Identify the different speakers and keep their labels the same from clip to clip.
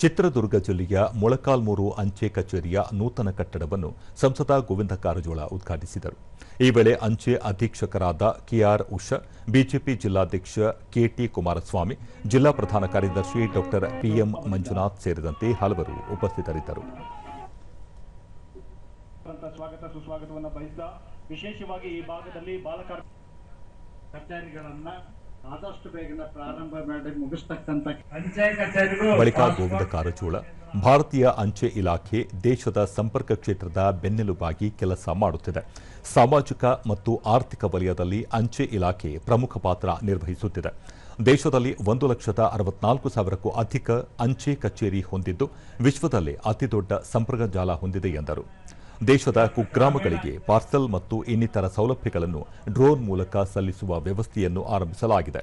Speaker 1: ಚಿತ್ರದುರ್ಗ ಜಿಲ್ಲೆಯ ಮೊಳಕಾಲ್ಮೂರು ಅಂಚೆ ಕಚೇರಿಯ ನೂತನ ಕಟ್ಟಡವನ್ನು ಸಂಸದ ಗೋವಿಂದ ಕಾರಜೋಳ ಉದ್ಘಾಟಿಸಿದರು. ಈ ವೇಳೆ ಅಂಚೆ ಅಧೀಕ್ಷಕರಾದ ಕೆಆರ್ ಉಷಾ, ಬಿಜೆಪಿ ಜಿಲ್ಲಾಧ್ಯಕ್ಷ ಕೆಟಿ ಕುಮಾರಸ್ವಾಮಿ, ಜಿಲ್ಲಾ ಪ್ರಧಾನ ಕಾರ್ಯದರ್ಶಿ ಡಾ ಪಿಎಂ ಮಂಜುನಾಥ್ ಸೇರಿದಂತೆ ಹಲವರು ಉಪಸ್ಥಿತರಿದ್ದರು.
Speaker 2: ಸ್ವಾಗತ ಸುಸ್ವಾಗತವನ್ನು ಬಯಸಿದ ವಿಶೇಷವಾಗಿ ಈ ಭಾಗದಲ್ಲಿ ಬಾಲಕರ ಕಚೇರಿಗಳನ್ನ ಆದಷ್ಟು ಬೇಗನೆ ಪ್ರಾರಂಭ ಮಾಡಿ ಮುಗಿಸ್ತಕ್ಕಂಥ ಅಂಚೆ ಕಚೇರಿಗಳು.
Speaker 1: ಬಳಿಕ ಗೋವಿಂದ ಕಾರಜೋಳ, ಭಾರತೀಯ ಅಂಚೆ ಇಲಾಖೆ ದೇಶದ ಸಂಪರ್ಕ ಕ್ಷೇತ್ರದ ಬೆನ್ನೆಲುಬಾಗಿ ಕೆಲಸ ಮಾಡುತ್ತಿದೆ. ಸಾಮಾಜಿಕ ಮತ್ತು ಆರ್ಥಿಕ ವಲಯದಲ್ಲಿ ಅಂಚೆ ಇಲಾಖೆ ಪ್ರಮುಖ ಪಾತ್ರ ನಿರ್ವಹಿಸುತ್ತಿದೆ. ದೇಶದಲ್ಲಿ 1,64,000ಕ್ಕೂ ಅಧಿಕ ಅಂಚೆ ಕಚೇರಿ ಹೊಂದಿದ್ದು ವಿಶ್ವದಲ್ಲೇ ಅತಿದೊಡ್ಡ ಸಂಪರ್ಕ ಜಾಲ ಹೊಂದಿದೆ ಎಂದರು. ದೇಶದ ಕುಗ್ರಾಮಗಳಿಗೆ ಪಾರ್ಸಲ್ ಮತ್ತು ಇನ್ನಿತರ ಸೌಲಭ್ಯಗಳನ್ನು ಡ್ರೋನ್ ಮೂಲಕ ಸಲ್ಲಿಸುವ ವ್ಯವಸ್ಥೆಯನ್ನು ಆರಂಭಿಸಲಾಗಿದೆ.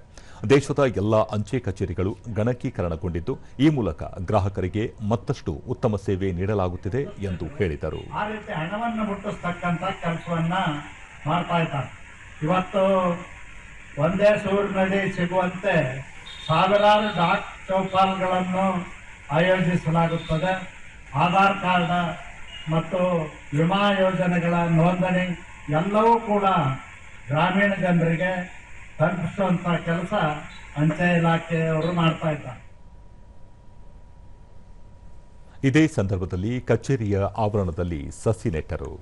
Speaker 1: ದೇಶದ ಎಲ್ಲ ಅಂಚೆ ಕಚೇರಿಗಳು ಗಣಕೀಕರಣಗೊಂಡಿದ್ದು ಈ ಮೂಲಕ ಗ್ರಾಹಕರಿಗೆ ಮತ್ತಷ್ಟು ಉತ್ತಮ ಸೇವೆ ನೀಡಲಾಗುತ್ತಿದೆ ಎಂದು ಹೇಳಿದರು.
Speaker 2: ಆ ರೀತಿ ಹಣವನ್ನು ಮುಟ್ಟಿಸ್ತಕ್ಕಂಥ ಕೆಲಸವನ್ನ ಮಾಡ್ತಾ ಇದ್ದಾರೆ. ಇವತ್ತು ಒಂದೇ ಸೂರಿನಡಿ ಸಿಗುವಂತೆ ಸಾವಿರಾರು ಡಾಕ್ ಚೌಪಾಲ್ಗಳನ್ನು ಆಯೋಜಿಸಲಾಗುತ್ತದೆ. ಆಧಾರ್ ಕಾರ್ಡ್ ಮತ್ತು ವಿಮಾ ಯೋಜನೆಗಳ ನೋಂದಣಿ ಎಲ್ಲವೂ ಕೂಡ ಗ್ರಾಮೀಣ ಜನರಿಗೆ ತಲುಪಿಸುವಂಥ ಕೆಲಸ ಅಂಚೆ ಇಲಾಖೆಯವರು ಮಾಡ್ತಾ ಇದ್ದಾರೆ.
Speaker 1: ಇದೇ ಸಂದರ್ಭದಲ್ಲಿ ಕಚೇರಿಯ ಆವರಣದಲ್ಲಿ ಸಸಿ ನೆಟ್ಟರು.